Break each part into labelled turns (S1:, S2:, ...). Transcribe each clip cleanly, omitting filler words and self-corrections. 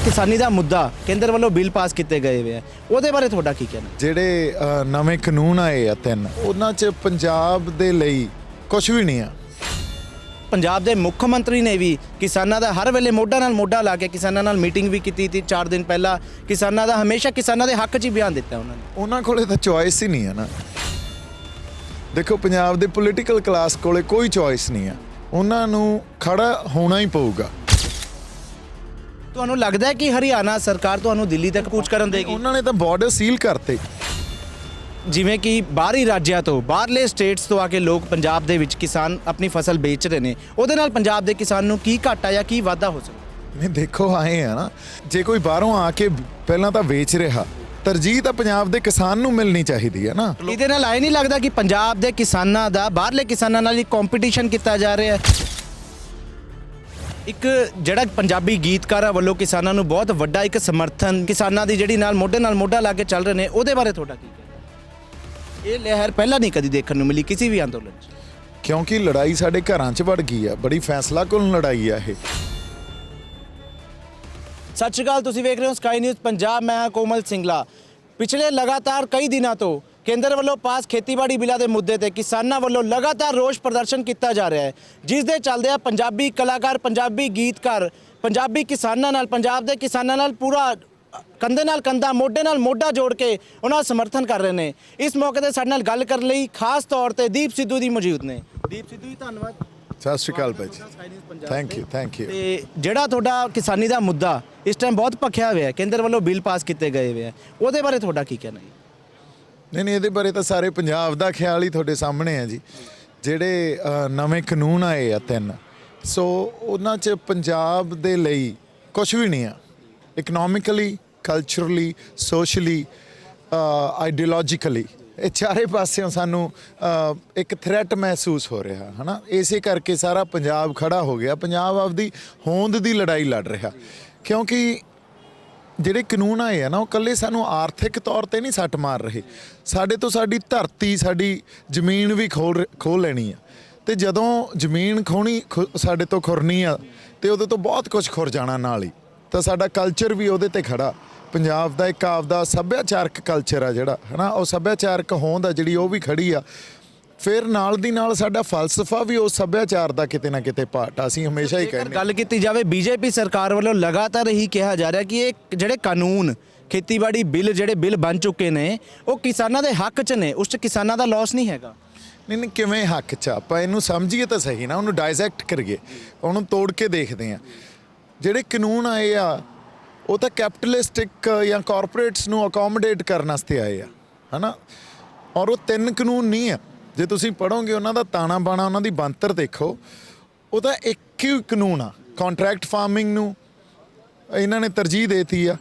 S1: किसानी ਦਾ ਮੁੱਦਾ ਕੇਂਦਰ ਵੱਲੋਂ ਬਿੱਲ ਪਾਸ ਕੀਤੇ ਗਏ ਹੋਏ ਆ ਉਹਦੇ ਬਾਰੇ ਤੁਹਾਡਾ ਕੀ ਕਹਿਣਾ?
S2: ਜਿਹੜੇ ਨਵੇਂ ਕਾਨੂੰਨ ਆਏ ਆ ਤਿੰਨ, ਉਹਨਾਂ 'ਚ ਪੰਜਾਬ ਦੇ ਲਈ ਕੁਝ ਵੀ ਨਹੀਂ ਆ।
S1: ਪੰਜਾਬ ਦੇ ਮੁੱਖ ਮੰਤਰੀ ਨੇ ਵੀ ਕਿਸਾਨਾਂ ਦਾ ਹਰ ਵੇਲੇ ਮੋਢਾ ਨਾਲ ਮੋਢਾ ਲਾ ਕੇ ਕਿਸਾਨਾਂ ਨਾਲ ਮੀਟਿੰਗ ਵੀ ਕੀਤੀ ਸੀ 4 ਦਿਨ ਪਹਿਲਾਂ। ਕਿਸਾਨਾਂ ਦਾ ਹਮੇਸ਼ਾ ਕਿਸਾਨਾਂ ਦੇ ਹੱਕ 'ਚ ਹੀ ਬਿਆਨ ਦਿੱਤਾ ਉਹਨਾਂ ਨੇ।
S2: ਉਹਨਾਂ ਕੋਲੇ ਤਾਂ ਚੋਇਸ ਹੀ ਨਹੀਂ ਹੈ ਨਾ। ਦੇਖੋ ਪੰਜਾਬ ਦੇ ਪੋਲੀਟੀਕਲ ਕਲਾਸ ਕੋਲੇ ਕੋਈ ਚੋਇਸ ਨਹੀਂ ਆ, ਉਹਨਾਂ ਨੂੰ ਖੜਾ ਹੋਣਾ ਹੀ ਪਊਗਾ।
S1: ਤੁਹਾਨੂੰ ਲੱਗਦਾ ਹੈ ਕਿ ਹਰਿਆਣਾ ਸਰਕਾਰ ਤੁਹਾਨੂੰ ਦਿੱਲੀ ਤੱਕ ਕੂਚ ਕਰਨ ਦੇਗੀ?
S2: ਉਹਨਾਂ ਨੇ ਤਾਂ ਬਾਰਡਰ ਸੀਲ ਕਰਤੇ।
S1: ਜਿਵੇਂ ਕਿ ਬਾਹਰੀ ਰਾਜਿਆਂ ਤੋਂ ਬਾਹਰਲੇ ਸਟੇਟਸ ਤੋਂ ਆ ਕੇ ਲੋਕ ਪੰਜਾਬ ਦੇ ਵਿੱਚ ਕਿਸਾਨ ਆਪਣੀ ਫਸਲ ਵੇਚ ਰਹੇ ਨੇ, ਉਹਦੇ ਨਾਲ ਪੰਜਾਬ ਦੇ ਕਿਸਾਨ ਨੂੰ ਕੀ ਘਾਟਾ ਜਾਂ ਕੀ ਵਾਧਾ ਹੋ ਸਕਦਾ?
S2: ਨਹੀਂ ਦੇਖੋ ਆਏ ਆ ਨਾ, ਜੇ ਕੋਈ ਬਾਹਰੋਂ ਆ ਕੇ ਪਹਿਲਾਂ ਤਾਂ ਵੇਚ ਰਿਹਾ, ਤਰਜੀਹ ਤਾਂ ਪੰਜਾਬ ਦੇ ਕਿਸਾਨ ਨੂੰ ਮਿਲਣੀ ਚਾਹੀਦੀ ਹੈ ਨਾ।
S1: ਇਹਦੇ ਨਾਲ ਆਏ ਨਹੀਂ ਲੱਗਦਾ ਕਿ ਪੰਜਾਬ ਦੇ ਕਿਸਾਨਾਂ ਦਾ ਬਾਹਰਲੇ ਕਿਸਾਨਾਂ ਨਾਲ ਇੱਕ ਕੰਪੀਟੀਸ਼ਨ ਕੀਤਾ ਜਾ ਰਿਹਾ ਹੈ? ਇੱਕ ਜਿਹੜਾ ਪੰਜਾਬੀ ਗੀਤਕਾਰਾਂ ਵੱਲੋਂ ਕਿਸਾਨਾਂ ਨੂੰ ਬਹੁਤ ਵੱਡਾ ਇੱਕ ਸਮਰਥਨ, ਕਿਸਾਨਾਂ ਦੀ ਜਿਹੜੀ ਨਾਲ ਮੋਢਾ ਲਾ ਕੇ ਚੱਲ ਰਹੇ ਨੇ, ਉਹਦੇ ਬਾਰੇ ਤੁਹਾਡਾ ਕੀ ਕਹਿਣਾ? ਇਹ ਲਹਿਰ ਪਹਿਲਾਂ ਨਹੀਂ ਕਦੀ ਦੇਖਣ ਨੂੰ ਮਿਲੀ ਕਿਸੇ ਵੀ ਅੰਦੋਲਨ 'ਚ।
S2: ਕਿਉਂਕਿ ਲੜਾਈ ਸਾਡੇ ਘਰਾਂ 'ਚ ਵੜ ਗਈ ਆ, ਬੜੀ ਫੈਸਲਾਕੁਨ ਲੜਾਈ ਆ ਇਹ।
S1: ਸਤਿ ਸ਼੍ਰੀ ਅਕਾਲ, ਤੁਸੀਂ ਵੇਖ ਰਹੇ ਹੋ ਸਕਾਈ ਨਿਊਜ਼ ਪੰਜਾਬ। ਮੈਂ ਹਾਂ ਕੋਮਲ ਸਿੰਗਲਾ। ਪਿਛਲੇ ਲਗਾਤਾਰ ਕਈ ਦਿਨਾਂ ਤੋਂ ਕੇਂਦਰ ਵੱਲੋਂ ਪਾਸ ਖੇਤੀਬਾੜੀ ਬਿੱਲਾਂ ਦੇ ਮੁੱਦੇ ਤੇ ਕਿਸਾਨਾਂ ਵੱਲੋਂ ਲਗਾਤਾਰ ਰੋਸ ਪ੍ਰਦਰਸ਼ਨ ਕੀਤਾ ਜਾ ਰਿਹਾ ਹੈ, ਜਿਸ ਦੇ ਚੱਲਦਿਆਂ ਪੰਜਾਬੀ ਕਲਾਕਾਰ, ਪੰਜਾਬੀ ਗੀਤਕਾਰ, ਪੰਜਾਬੀ ਕਿਸਾਨਾਂ ਨਾਲ, ਪੰਜਾਬ ਦੇ ਕਿਸਾਨਾਂ ਨਾਲ ਪੂਰਾ ਕੰਧੇ ਨਾਲ ਕੰਧਾ, ਮੋਢੇ ਨਾਲ ਮੋਢਾ ਜੋੜ ਕੇ ਉਹਨਾਂ ਦਾ ਸਮਰਥਨ ਕਰ ਰਹੇ ਨੇ। ਇਸ ਮੌਕੇ ਤੇ ਸਾਡੇ ਨਾਲ ਗੱਲ ਕਰਨ ਲਈ ਖਾਸ ਤੌਰ ਤੇ ਦੀਪ ਸਿੱਧੂ ਦੀ ਮੌਜੂਦ ਨੇ। ਦੀਪ ਸਿੱਧੂ ਜੀ, ਧੰਨਵਾਦ।
S2: ਸਤਿ ਸ਼੍ਰੀ ਅਕਾਲ ਭਾਈ ਜੀ, ਥੈਂਕ ਯੂ।
S1: ਤੇ ਜਿਹੜਾ ਤੁਹਾਡਾ ਕਿਸਾਨੀ ਦਾ ਮੁੱਦਾ ਇਸ ਟਾਈਮ ਬਹੁਤ ਭਖਿਆ ਹੋਇਆ ਹੈ, ਕੇਂਦਰ ਵੱਲੋਂ ਬਿੱਲ ਪਾਸ ਕੀਤੇ ਗਏ ਹੋਏ ਆ, ਉਹਦੇ ਬਾਰੇ ਤੁਹਾਡਾ ਕੀ ਕਹਿਣਾ ਜੀ?
S2: ਨਹੀਂ ਇਹਦੇ ਬਾਰੇ ਤਾਂ ਸਾਰੇ ਪੰਜਾਬ ਦਾ ਖਿਆਲ ਹੀ ਤੁਹਾਡੇ ਸਾਹਮਣੇ ਹੈ ਜੀ। ਜਿਹੜੇ ਨਵੇਂ ਕਾਨੂੰਨ ਆਏ ਆ ਤਿੰਨ, ਸੋ ਉਹਨਾਂ 'ਚ ਪੰਜਾਬ ਦੇ ਲਈ ਕੁਝ ਵੀ ਨਹੀਂ ਆ। ਇਕਨੋਮਿਕਲੀ, ਕਲਚਰਲੀ, ਸੋਸ਼ਲੀ, ਆਈਡੀਓਲੋਜੀਕਲੀ, ਇਹ ਚਾਰੇ ਪਾਸਿਓਂ ਸਾਨੂੰ ਇੱਕ ਥ੍ਰੈਟ ਮਹਿਸੂਸ ਹੋ ਰਿਹਾ ਹੈ ਨਾ। ਇਸੇ ਕਰਕੇ ਸਾਰਾ ਪੰਜਾਬ ਖੜਾ ਹੋ ਗਿਆ। ਪੰਜਾਬ ਆਪਦੀ ਹੋਂਦ ਦੀ ਲੜਾਈ ਲੜ ਰਿਹਾ, ਕਿਉਂਕਿ ਜਿਹੜੇ ਕਾਨੂੰਨ ਆਏ ਆ ਨਾ, ਉਹ ਇਕੱਲੇ ਸਾਨੂੰ ਆਰਥਿਕ ਤੌਰ 'ਤੇ ਨਹੀਂ ਸੱਟ ਮਾਰ ਰਹੇ, ਸਾਡੇ ਤੋਂ ਸਾਡੀ ਧਰਤੀ, ਸਾਡੀ ਜ਼ਮੀਨ ਵੀ ਖੋਹ ਲੈਣੀ ਆ। ਅਤੇ ਜਦੋਂ ਜ਼ਮੀਨ ਸਾਡੇ ਤੋਂ ਖੁਰਨੀ ਆ, ਅਤੇ ਉਹਦੇ ਤੋਂ ਬਹੁਤ ਕੁਝ ਖੁਰ ਜਾਣਾ ਨਾਲ ਹੀ। ਤਾਂ ਸਾਡਾ ਕਲਚਰ ਵੀ ਉਹਦੇ 'ਤੇ ਖੜਾ। ਪੰਜਾਬ ਦਾ ਇੱਕ ਆਪਦਾ ਸੱਭਿਆਚਾਰਕ ਕਲਚਰ ਆ ਜਿਹੜਾ ਹੈ ਨਾ, ਉਹ ਸੱਭਿਆਚਾਰਕ ਹੋਂਦ ਆ ਜਿਹੜੀ, ਉਹ ਵੀ ਖੜੀ ਆ। ਫਿਰ ਨਾਲ ਦੀ ਨਾਲ ਸਾਡਾ ਫਲਸਫਾ ਵੀ ਉਸ ਸੱਭਿਆਚਾਰ ਦਾ ਕਿਤੇ ਨਾ ਕਿਤੇ ਪਾਰਟ ਆ। ਅਸੀਂ ਹਮੇਸ਼ਾ ਹੀ ਕਹਿੰਦੇ,
S1: ਗੱਲ ਕੀਤੀ ਜਾਵੇ ਬੀਜੇਪੀ ਸਰਕਾਰ ਵੱਲੋਂ ਲਗਾਤਾਰ ਇਹੀ ਕਿਹਾ ਜਾ ਰਿਹਾ ਕਿ ਇਹ ਜਿਹੜੇ ਕਾਨੂੰਨ, ਖੇਤੀਬਾੜੀ ਬਿੱਲ, ਜਿਹੜੇ ਬਿੱਲ ਬਣ ਚੁੱਕੇ ਨੇ, ਉਹ ਕਿਸਾਨਾਂ ਦੇ ਹੱਕ 'ਚ ਨੇ, ਉਸ 'ਚ ਕਿਸਾਨਾਂ ਦਾ ਲਾਸ ਨਹੀਂ ਹੈਗਾ।
S2: ਨਹੀਂ ਕਿਵੇਂ ਹੱਕ 'ਚ? ਆਪਾਂ ਇਹਨੂੰ ਸਮਝੀਏ ਤਾਂ ਸਹੀ ਨਾ, ਉਹਨੂੰ ਡਾਇਸੈਕਟ ਕਰੀਏ, ਉਹਨੂੰ ਤੋੜ ਕੇ ਦੇਖਦੇ ਹਾਂ। ਜਿਹੜੇ ਕਾਨੂੰਨ ਆਏ ਆ, ਉਹ ਤਾਂ ਕੈਪੀਟਲਿਸਟਿਕ ਜਾਂ ਕਾਰਪੋਰੇਟਸ ਨੂੰ ਅਕੋਮੋਡੇਟ ਕਰਨ ਵਾਸਤੇ ਆਏ ਆ, ਹੈ ਨਾ। ਔਰ ਉਹ ਤਿੰਨ ਕਾਨੂੰਨ ਨਹੀਂ ਆ। ਜੇ ਤੁਸੀਂ ਪੜ੍ਹੋਗੇ ਉਹਨਾਂ ਦਾ ਤਾਣਾ ਬਾਣਾ, ਉਹਨਾਂ ਦੀ ਬਣਤਰ ਦੇਖੋ, ਉਹ ਤਾਂ ਇੱਕ ਹੀ ਕਾਨੂੰਨ ਆ। ਕੰਟਰੈਕਟ ਫਾਰਮਿੰਗ ਨੂੰ ਇਹਨਾਂ ਨੇ ਤਰਜੀਹ ਦੇਤੀ ਆ।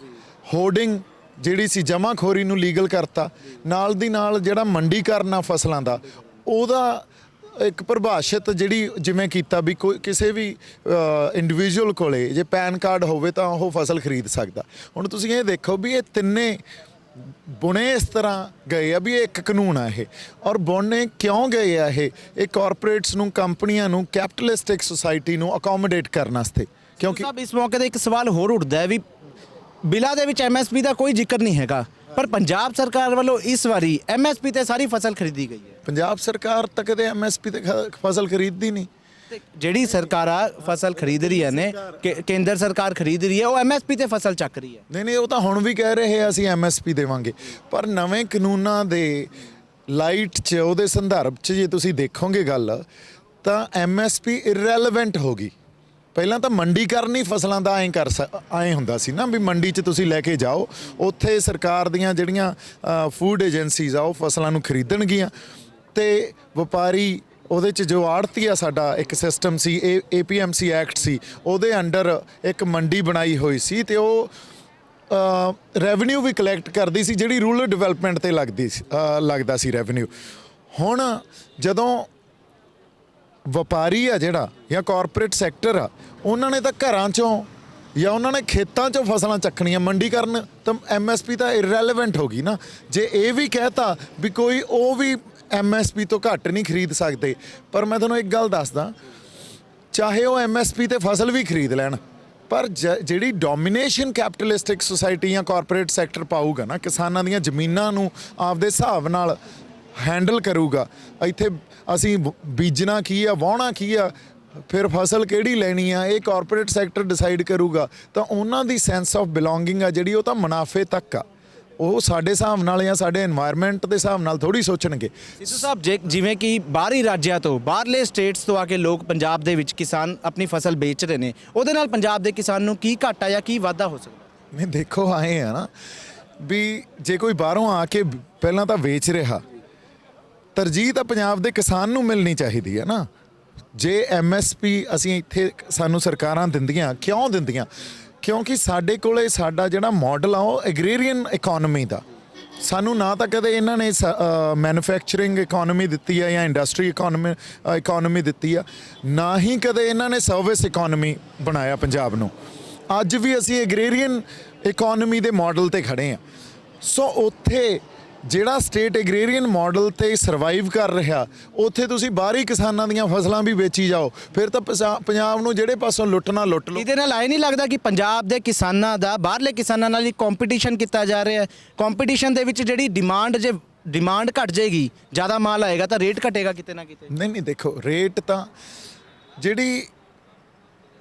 S2: ਹੋਰਡਿੰਗ ਜਿਹੜੀ ਸੀ, ਜਮਾਖੋਰੀ ਨੂੰ ਲੀਗਲ ਕਰਤਾ। ਨਾਲ ਦੀ ਨਾਲ ਜਿਹੜਾ ਮੰਡੀਕਰਨ ਆ ਫਸਲਾਂ ਦਾ, ਉਹਦਾ ਇੱਕ ਪਰਿਭਾਸ਼ਿਤ ਜਿਹੜੀ ਜਿਵੇਂ ਕੀਤਾ ਵੀ ਕੋਈ ਕਿਸੇ ਵੀ ਇੰਡੀਵਿਜੂਅਲ ਕੋਲੇ ਜੇ ਪੈਨ ਕਾਰਡ ਹੋਵੇ ਤਾਂ ਉਹ ਫਸਲ ਖਰੀਦ ਸਕਦਾ। ਹੁਣ ਤੁਸੀਂ ਇਹ ਦੇਖੋ ਵੀ ਇਹ ਤਿੰਨੇ ਬੁਣੇ ਇਸ ਤਰ੍ਹਾਂ ਗਏ ਆ ਵੀ ਇਹ ਇੱਕ ਕਾਨੂੰਨ ਆ ਇਹ। ਔਰ ਬੁਣੇ ਕਿਉਂ ਗਏ ਆ ਇਹ ਕਾਰਪੋਰੇਟਸ ਨੂੰ, ਕੰਪਨੀਆਂ ਨੂੰ, ਕੈਪੀਟਲਿਸਟਿਕ ਸੁਸਾਇਟੀ ਨੂੰ ਅਕੋਮੋਡੇਟ ਕਰਨ ਵਾਸਤੇ। ਕਿਉਂਕਿ
S1: ਇਸ ਮੌਕੇ 'ਤੇ ਇੱਕ ਸਵਾਲ ਹੋਰ ਉੱਠਦਾ ਹੈ ਵੀ ਬਿੱਲਾਂ ਦੇ ਵਿੱਚ MSP ਦਾ ਕੋਈ ਜ਼ਿਕਰ ਨਹੀਂ ਹੈਗਾ, ਪਰ ਪੰਜਾਬ ਸਰਕਾਰ ਵੱਲੋਂ ਇਸ ਵਾਰੀ MSP ਤੇ ਸਾਰੀ ਫਸਲ ਖਰੀਦੀ ਗਈ ਹੈ। ਪੰਜਾਬ
S2: ਸਰਕਾਰ ਤਾਂ ਕਦੇ MSP ਤੇ ਫਸਲ ਖਰੀਦਦੀ ਨਹੀਂ।
S1: ਜਿਹੜੀ ਸਰਕਾਰਾਂ ਫਸਲ ਖਰੀਦ ਰਹੀਆਂ ਨੇ, ਕੇਂਦਰ ਸਰਕਾਰ ਖਰੀਦ ਰਹੀ ਹੈ, ਉਹ MSP ਤੇ ਫਸਲ ਚੱਕ ਰਹੀ ਹੈ।
S2: ਨਹੀਂ ਉਹ ਤਾਂ ਹੁਣ ਵੀ ਕਹਿ ਰਹੇ ਆ ਅਸੀਂ MSP ਦੇਵਾਂਗੇ, ਪਰ ਨਵੇਂ ਕਾਨੂੰਨਾਂ ਦੇ ਲਾਈਟ 'ਚ, ਉਹਦੇ ਸੰਦਰਭ 'ਚ ਜੇ ਤੁਸੀਂ ਦੇਖੋਗੇ ਗੱਲ, ਤਾਂ MSP ਇਰਰੈਲੇਵੈਂਟ ਹੋ ਗਈ। ਪਹਿਲਾਂ ਤਾਂ ਮੰਡੀਕਰਨ ਹੀ ਫਸਲਾਂ ਦਾ ਐਂ ਹੁੰਦਾ ਸੀ ਨਾ ਵੀ ਮੰਡੀ 'ਚ ਤੁਸੀਂ ਲੈ ਕੇ ਜਾਓ, ਉੱਥੇ ਸਰਕਾਰ ਦੀਆਂ ਜਿਹੜੀਆਂ ਫੂਡ ਏਜੰਸੀਜ਼ ਆ, ਉਹ ਫਸਲਾਂ ਨੂੰ ਖਰੀਦਣਗੀਆਂ, ਅਤੇ ਵਪਾਰੀ ਉਹਦੇ 'ਚ ਜੋ ਆੜਤੀ ਆ, ਸਾਡਾ ਇੱਕ ਸਿਸਟਮ ਸੀ, APMC ਐਕਟ ਸੀ, ਉਹਦੇ ਅੰਡਰ ਇੱਕ ਮੰਡੀ ਬਣਾਈ ਹੋਈ ਸੀ, ਅਤੇ ਉਹ ਰੈਵਨਿਊ ਵੀ ਕਲੈਕਟ ਕਰਦੀ ਸੀ, ਜਿਹੜੀ ਰੂਰਲ ਡਿਵੈਲਪਮੈਂਟ 'ਤੇ ਲੱਗਦਾ ਸੀ ਰੈਵਨਿਊ। ਹੁਣ ਜਦੋਂ ਵਪਾਰੀ ਆ ਜਿਹੜਾ, ਜਾਂ ਕਾਰਪੋਰੇਟ ਸੈਕਟਰ ਆ, ਉਹਨਾਂ ਨੇ ਤਾਂ ਘਰਾਂ 'ਚੋਂ ਜਾਂ ਉਹਨਾਂ ਨੇ ਖੇਤਾਂ 'ਚੋਂ ਫਸਲਾਂ ਚੱਕਣੀਆਂ, ਮੰਡੀਕਰਨ ਤਾਂ MSP ਤਾਂ ਇਰਰੈਲੇਵੈਂਟ ਹੋ ਗਈ ਨਾ। ਜੇ ਇਹ ਵੀ ਕਹਿਤਾ ਵੀ ਕੋਈ ਉਹ ਵੀ MSP ਤੋਂ ਘੱਟ ਨਹੀਂ ਖਰੀਦ ਸਕਦੇ, ਪਰ ਮੈਂ ਤੁਹਾਨੂੰ ਇੱਕ ਗੱਲ ਦੱਸਦਾ, ਚਾਹੇ ਉਹ MSP ਤੇ ਫਸਲ ਵੀ ਖਰੀਦ ਲੈਣ, ਪਰ ਜਿਹੜੀ ਡੋਮੀਨੇਸ਼ਨ ਕੈਪੀਟਲਿਸਟਿਕ ਸੁਸਾਇਟੀ ਜਾਂ ਕਾਰਪੋਰੇਟ ਸੈਕਟਰ ਪਾਊਗਾ ਨਾ, ਕਿਸਾਨਾਂ ਦੀਆਂ ਜ਼ਮੀਨਾਂ ਨੂੰ ਆਪਦੇ ਹਿਸਾਬ ਨਾਲ ਹੈਂਡਲ ਕਰੂਗਾ, ਇੱਥੇ ਅਸੀਂ ਬੀਜਣਾ ਕੀ ਆ, ਵਾਹੁਣਾ ਕੀ ਆ, ਫਿਰ ਫਸਲ ਕਿਹੜੀ ਲੈਣੀ ਆ, ਇਹ ਕਾਰਪੋਰੇਟ ਸੈਕਟਰ ਡਿਸਾਈਡ ਕਰੂਗਾ, ਤਾਂ ਉਹਨਾਂ ਦੀ ਸੈਂਸ ਆਫ ਬਿਲੋਂਗਿੰਗ ਆ ਜਿਹੜੀ, ਉਹ ਤਾਂ ਮੁਨਾਫੇ ਤੱਕ ਆ। ਉਹ ਸਾਡੇ ਹਿਸਾਬ ਨਾਲ ਜਾਂ ਸਾਡੇ এনवायरमेंट ਦੇ ਹਿਸਾਬ ਨਾਲ ਥੋੜੀ ਸੋਚਣਗੇ।
S1: ਸਿੱਧੂ ਸਾਹਿਬ, ਜਿਵੇਂ ਕਿ ਬਾਹਰੀ ਰਾਜਿਆਂ ਤੋਂ, ਬਾਹਰਲੇ ਸਟੇਟਸ ਤੋਂ ਆ ਕੇ ਲੋਕ ਪੰਜਾਬ ਦੇ ਵਿੱਚ ਕਿਸਾਨ ਆਪਣੀ ਫਸਲ ਵੇਚ ਰਹੇ ਨੇ, ਉਹਦੇ ਨਾਲ ਪੰਜਾਬ ਦੇ ਕਿਸਾਨ ਨੂੰ ਕੀ ਘਾਟਾ ਜਾਂ ਕੀ ਵਾਧਾ ਹੋ ਸਕਦਾ?
S2: ਨਹੀਂ, ਦੇਖੋ ਆਏ ਆ ਨਾ ਵੀ ਜੇ ਕੋਈ ਬਾਹਰੋਂ ਆ ਕੇ ਪਹਿਲਾਂ ਤਾਂ ਵੇਚ ਰਿਹਾ, ਤਰਜੀਹ ਤਾਂ ਪੰਜਾਬ ਦੇ ਕਿਸਾਨ ਨੂੰ ਮਿਲਣੀ ਚਾਹੀਦੀ ਹੈ ਨਾ। ਜੇ MSP ਅਸੀਂ ਇੱਥੇ ਸਾਨੂੰ ਸਰਕਾਰਾਂ ਦਿੰਦੀਆਂ, ਕਿਉਂ ਦਿੰਦੀਆਂ? ਕਿਉਂਕਿ ਸਾਡੇ ਕੋਲੇ ਸਾਡਾ ਜਿਹੜਾ ਮਾਡਲ ਆ ਉਹ ਐਗਰੀਰੀਅਨ ਇਕਨੋਮੀ ਦਾ। ਸਾਨੂੰ ਨਾ ਤਾਂ ਕਦੇ ਇਹਨਾਂ ਨੇ ਮੈਨੂਫੈਕਚਰਿੰਗ ਇਕਨੋਮੀ ਦਿੱਤੀ ਆ ਜਾਂ ਇੰਡਸਟਰੀ ਇਕਨੋਮੀ ਦਿੱਤੀ ਆ, ਨਾ ਹੀ ਕਦੇ ਇਹਨਾਂ ਨੇ ਸਰਵਿਸ ਇਕਨੋਮੀ ਬਣਾਇਆ ਪੰਜਾਬ ਨੂੰ। ਅੱਜ ਵੀ ਅਸੀਂ ਐਗਰੀਰੀਅਨ ਇਕਨੋਮੀ ਦੇ ਮਾਡਲ ਤੇ ਖੜੇ ਆ। ਸੋ ਉੱਥੇ ਜਿਹੜਾ ਸਟੇਟ ਐਗਰੀਰੀਅਨ ਮਾਡਲ ਤੇ ਸਰਵਾਈਵ ਕਰ ਰਿਹਾ, ਉੱਥੇ ਤੁਸੀਂ ਬਾਹਰੀ ਕਿਸਾਨਾਂ ਦੀਆਂ ਫਸਲਾਂ ਵੀ ਵੇਚੀ ਜਾਓ, ਫਿਰ ਤਾਂ ਪੰਜਾਬ ਨੂੰ ਜਿਹੜੇ ਪਾਸੋਂ ਲੁੱਟਣਾ ਲੁੱਟ ਲਓ।
S1: ਇਹਦੇ ਨਾਲ ਆਏ ਨਹੀਂ ਲੱਗਦਾ ਕਿ ਪੰਜਾਬ ਦੇ ਕਿਸਾਨਾਂ ਦਾ ਬਾਹਰਲੇ ਕਿਸਾਨਾਂ ਨਾਲ ਹੀ ਕੰਪੀਟੀਸ਼ਨ ਕੀਤਾ ਜਾ ਰਿਹਾ ਹੈ? ਕੰਪੀਟੀਸ਼ਨ ਦੇ ਵਿੱਚ ਜਿਹੜੀ ਜੇ ਡਿਮਾਂਡ ਘਟ ਜਾਏਗੀ, ਜ਼ਿਆਦਾ ਮਾਲ ਆਏਗਾ ਤਾਂ ਰੇਟ ਘਟੇਗਾ ਕਿਤੇ ਨਾ ਕਿਤੇ।
S2: ਨਹੀਂ, ਦੇਖੋ ਰੇਟ ਤਾਂ ਜਿਹੜੀ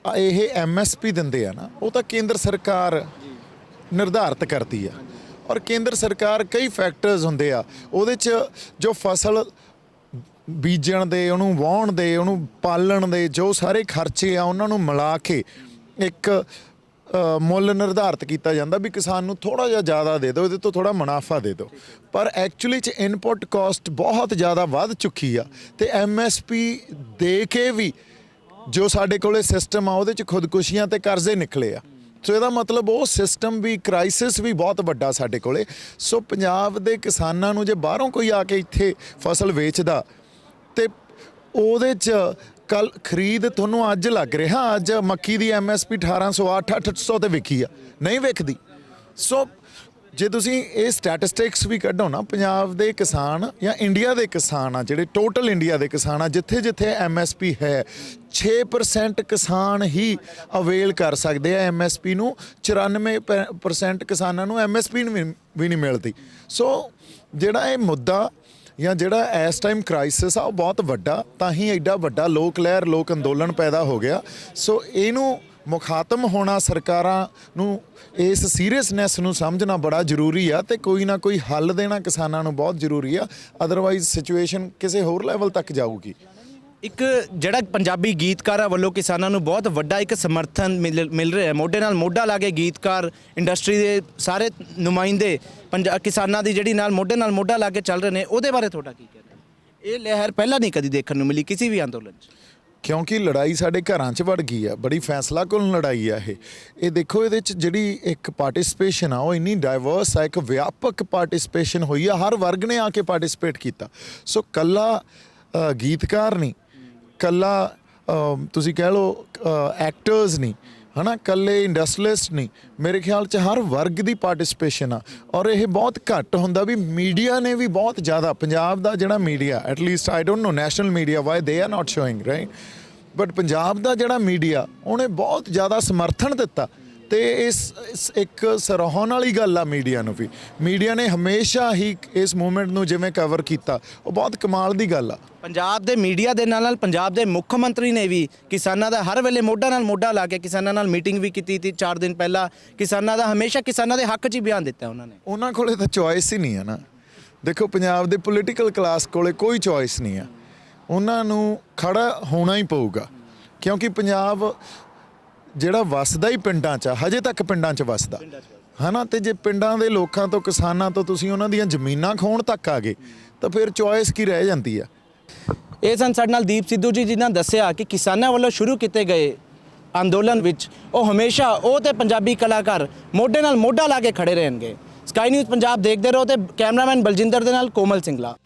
S2: ਇਹ MSP ਦਿੰਦੇ ਆ ਨਾ, ਉਹ ਤਾਂ ਕੇਂਦਰ ਸਰਕਾਰ ਨਿਰਧਾਰਿਤ ਕਰਦੀ ਆ। ਔਰ ਕੇਂਦਰ ਸਰਕਾਰ ਕਈ ਫੈਕਟਰਸ ਹੁੰਦੇ ਆ ਉਹਦੇ 'ਚ, ਜੋ ਫਸਲ ਬੀਜਣ ਦੇ, ਉਹਨੂੰ ਵਾਹੁਣ ਦੇ, ਉਹਨੂੰ ਪਾਲਣ ਦੇ ਜੋ ਸਾਰੇ ਖਰਚੇ ਆ, ਉਹਨਾਂ ਨੂੰ ਮਿਲਾ ਕੇ ਇੱਕ ਮੁੱਲ ਨਿਰਧਾਰਿਤ ਕੀਤਾ ਜਾਂਦਾ ਵੀ ਕਿਸਾਨ ਨੂੰ ਥੋੜ੍ਹਾ ਜਿਹਾ ਜ਼ਿਆਦਾ ਦੇ ਦਿਓ, ਇਹਦੇ ਤੋਂ ਥੋੜ੍ਹਾ ਮੁਨਾਫਾ ਦੇ ਦਿਓ। ਪਰ ਐਕਚੁਅਲੀ 'ਚ ਇਨਪੁੱਟ ਕਾਸਟ ਬਹੁਤ ਜ਼ਿਆਦਾ ਵੱਧ ਚੁੱਕੀ ਆ, ਅਤੇ MSP ਦੇ ਕੇ ਵੀ ਜੋ ਸਾਡੇ ਕੋਲੇ ਸਿਸਟਮ ਆ ਉਹਦੇ 'ਚ ਖੁਦਕੁਸ਼ੀਆਂ ਅਤੇ ਕਰਜ਼ੇ ਨਿਕਲੇ ਆ। ਸੋ ਇਹਦਾ ਮਤਲਬ ਉਹ ਸਿਸਟਮ ਵੀ, ਕ੍ਰਾਈਸਿਸ ਵੀ ਬਹੁਤ ਵੱਡਾ ਸਾਡੇ ਕੋਲੇ। ਸੋ ਪੰਜਾਬ ਦੇ ਕਿਸਾਨਾਂ ਨੂੰ ਜੇ ਬਾਹਰੋਂ ਕੋਈ ਆ ਕੇ ਇੱਥੇ ਫਸਲ ਵੇਚਦਾ, ਤੇ ਉਹਦੇ 'ਚ ਕੱਲ ਖਰੀਦ ਤੁਹਾਨੂੰ ਅੱਜ ਲੱਗ ਰਿਹਾ, ਅੱਜ ਮੱਕੀ ਦੀ MSP 1800 800 ਤੇ ਵਿਕੀ ਆ, ਨਹੀਂ ਵਿਕਦੀ। ਸੋ ਜੇ ਤੁਸੀਂ ਇਹ ਸਟੈਟਿਸਟਿਕਸ ਵੀ ਕੱਢੋ ਨਾ, ਪੰਜਾਬ ਦੇ ਕਿਸਾਨ ਜਾਂ ਇੰਡੀਆ ਦੇ ਕਿਸਾਨ ਆ, ਜਿਹੜੇ ਟੋਟਲ ਇੰਡੀਆ ਦੇ ਕਿਸਾਨ ਆ, ਜਿੱਥੇ ਜਿੱਥੇ MSP ਹੈ, 6% ਕਿਸਾਨ ਹੀ ਅਵੇਲ ਕਰ ਸਕਦੇ ਆ MSP ਨੂੰ। 94% ਕਿਸਾਨਾਂ ਨੂੰ MSP ਵੀ ਨਹੀਂ ਮਿਲਦੀ। ਸੋ ਜਿਹੜਾ ਇਹ ਮੁੱਦਾ ਜਾਂ ਜਿਹੜਾ ਇਸ ਟਾਈਮ ਕ੍ਰਾਈਸਿਸ ਆ, ਉਹ ਬਹੁਤ ਵੱਡਾ, ਤਾਂ ਹੀ ਐਡਾ ਵੱਡਾ ਲੋਕ ਲਹਿਰ, ਲੋਕ ਅੰਦੋਲਨ ਪੈਦਾ ਹੋ ਗਿਆ। ਸੋ ਇਹਨੂੰ ਮੁਖਾਤਮ ਹੋਣਾ, ਸਰਕਾਰਾਂ ਨੂੰ ਇਸ ਸੀਰੀਅਸਨੈਸ ਨੂੰ ਸਮਝਣਾ ਬੜਾ ਜ਼ਰੂਰੀ ਆ, ਤੇ ਕੋਈ ਨਾ ਕੋਈ ਹੱਲ ਦੇਣਾ ਕਿਸਾਨਾਂ ਨੂੰ ਬਹੁਤ ਜ਼ਰੂਰੀ ਆ। ਅਦਰਵਾਈਜ਼ ਸਿਚੁਏਸ਼ਨ ਕਿਸੇ ਹੋਰ ਲੈਵਲ ਤੱਕ ਜਾਊਗੀ।
S1: ਇੱਕ ਜਿਹੜਾ ਪੰਜਾਬੀ ਗੀਤਕਾਰਾਂ ਵੱਲੋਂ ਕਿਸਾਨਾਂ ਨੂੰ ਬਹੁਤ ਵੱਡਾ ਇੱਕ ਸਮਰਥਨ ਮਿਲ ਰਿਹਾ ਹੈ, ਮੋਢੇ ਨਾਲ ਮੋਢਾ ਲਾ ਕੇ ਗੀਤਕਾਰ ਇੰਡਸਟਰੀ ਦੇ ਸਾਰੇ ਨੁਮਾਇੰਦੇ ਕਿਸਾਨਾਂ ਦੀ ਜਿਹੜੀ ਨਾਲ ਮੋਢਾ ਲਾ ਕੇ ਚੱਲ ਰਹੇ ਨੇ, ਉਹਦੇ ਬਾਰੇ ਤੁਹਾਡਾ ਕੀ ਕਹਿਣਾ? ਇਹ ਲਹਿਰ ਪਹਿਲਾਂ ਨਹੀਂ ਕਦੀ ਦੇਖਣ ਨੂੰ ਮਿਲੀ ਕਿਸੇ ਵੀ ਅੰਦੋਲਨ 'ਚ।
S2: ਕਿਉਂਕਿ ਲੜਾਈ ਸਾਡੇ ਘਰਾਂ 'ਚ ਵੜ ਗਈ ਆ, ਬੜੀ ਫੈਸਲਾਕੁਨ ਲੜਾਈ ਆ ਇਹ ਦੇਖੋ ਇਹਦੇ 'ਚ ਜਿਹੜੀ ਇੱਕ ਪਾਰਟਿਸਿਪੇਸ਼ਨ ਆ, ਉਹ ਇੰਨੀ ਡਾਇਵਰਸ ਆ, ਇੱਕ ਵਿਆਪਕ ਪਾਰਟਿਸਿਪੇਸ਼ਨ ਹੋਈ ਆ, ਹਰ ਵਰਗ ਨੇ ਆ ਕੇ ਪਾਰਟਿਸਿਪੇਟ ਕੀਤਾ। ਸੋ ਕੱਲਾ ਗੀਤਕਾਰ ਨਹੀਂ, ਕੱਲਾ ਤੁਸੀਂ ਕਹਿ ਲਓ ਐਕਟਰਸ ਨਹੀਂ, ਹੈ ਨਾ, ਕੱਲੇ ਇੰਡਸਟਰੀਅਲਿਸਟ ਨਹੀਂ, ਮੇਰੇ ਖਿਆਲ 'ਚ ਹਰ ਵਰਗ ਦੀ ਪਾਰਟਿਸਿਪੇਸ਼ਨ ਆ। ਔਰ ਇਹ ਬਹੁਤ ਘੱਟ ਹੁੰਦਾ ਵੀ ਮੀਡੀਆ ਨੇ ਵੀ ਬਹੁਤ ਜ਼ਿਆਦਾ, ਪੰਜਾਬ ਦਾ ਜਿਹੜਾ media, at least I don't know national media why they are not showing right, but Punjab ਦਾ ਜਿਹੜਾ ਮੀਡੀਆ, ਉਹਨੇ ਬਹੁਤ ਜ਼ਿਆਦਾ ਸਮਰਥਨ ਦਿੱਤਾ। ਤੇ ਇਸ ਇੱਕ ਸਰਾਹਣ ਵਾਲੀ ਗੱਲ ਆ ਮੀਡੀਆ ਨੂੰ ਵੀ। ਮੀਡੀਆ ਨੇ ਹਮੇਸ਼ਾ ਹੀ ਇਸ ਮੂਵਮੈਂਟ ਨੂੰ ਜਿਵੇਂ ਕਵਰ ਕੀਤਾ, ਉਹ ਬਹੁਤ ਕਮਾਲ ਦੀ ਗੱਲ ਆ।
S1: ਪੰਜਾਬ ਦੇ ਮੀਡੀਆ ਦੇ ਨਾਲ ਪੰਜਾਬ ਦੇ ਮੁੱਖ ਮੰਤਰੀ ਨੇ ਵੀ ਕਿਸਾਨਾਂ ਦਾ ਹਰ ਵੇਲੇ ਮੋਢਾ ਨਾਲ ਮੋਢਾ ਲਾ ਕੇ ਕਿਸਾਨਾਂ ਨਾਲ ਮੀਟਿੰਗ ਵੀ ਕੀਤੀ ਸੀ 4 ਦਿਨ ਪਹਿਲਾਂ। ਕਿਸਾਨਾਂ ਦਾ ਹਮੇਸ਼ਾ ਕਿਸਾਨਾਂ ਦੇ ਹੱਕ 'ਚ ਹੀ ਬਿਆਨ ਦਿੱਤਾ ਉਹਨਾਂ ਨੇ। ਉਹਨਾਂ
S2: ਕੋਲੇ ਤਾਂ ਚੋਇਸ ਹੀ ਨਹੀਂ ਆ ਨਾ। ਦੇਖੋ ਪੰਜਾਬ ਦੇ ਪੋਲੀਟੀਕਲ ਕਲਾਸ ਕੋਲੇ ਕੋਈ ਚੋਇਸ ਨਹੀਂ ਆ, ਉਹਨਾਂ ਨੂੰ ਖੜਾ ਹੋਣਾ ਹੀ ਪਊਗਾ, ਕਿਉਂਕਿ ਪੰਜਾਬ ਜਿਹੜਾ ਵਸਦਾ ਹੀ ਪਿੰਡਾਂ 'ਚ ਆ, ਹਜੇ ਤੱਕ ਪਿੰਡਾਂ 'ਚ ਵਸਦਾ ਹੈ ਨਾ। ਤੇ ਜੇ ਪਿੰਡਾਂ ਦੇ ਲੋਕਾਂ ਤੋਂ, ਕਿਸਾਨਾਂ ਤੋਂ ਤੁਸੀਂ ਉਹਨਾਂ ਦੀਆਂ ਜ਼ਮੀਨਾਂ ਖੋਹਣ ਤੱਕ ਆ ਗਏ, ਤਾਂ ਫਿਰ ਚੋਇਸ ਕੀ ਰਹਿ ਜਾਂਦੀ ਆ।
S1: ਇਹ ਸਨ ਸਾਡੇ ਨਾਲ ਦੀਪ ਸਿੱਧੂ ਜੀ, ਜਿਨ੍ਹਾਂ ਦੱਸਿਆ ਕਿ ਕਿਸਾਨਾਂ ਵੱਲੋਂ ਸ਼ੁਰੂ ਕੀਤੇ ਗਏ ਅੰਦੋਲਨ ਵਿੱਚ ਉਹ ਹਮੇਸ਼ਾ ਉਹ ਤੇ ਪੰਜਾਬੀ ਕਲਾਕਾਰ ਮੋਢੇ ਨਾਲ ਮੋਢਾ ਲਾ ਕੇ ਖੜੇ ਰਹਿਣਗੇ। ਸਕਾਈ ਨਿਊਜ਼ ਪੰਜਾਬ ਦੇਖਦੇ ਰਹੋ, ਤੇ ਕੈਮਰਾਮੈਨ ਬਲਜਿੰਦਰ ਦੇ ਨਾਲ ਕੋਮਲ ਸਿੰਗਲਾ।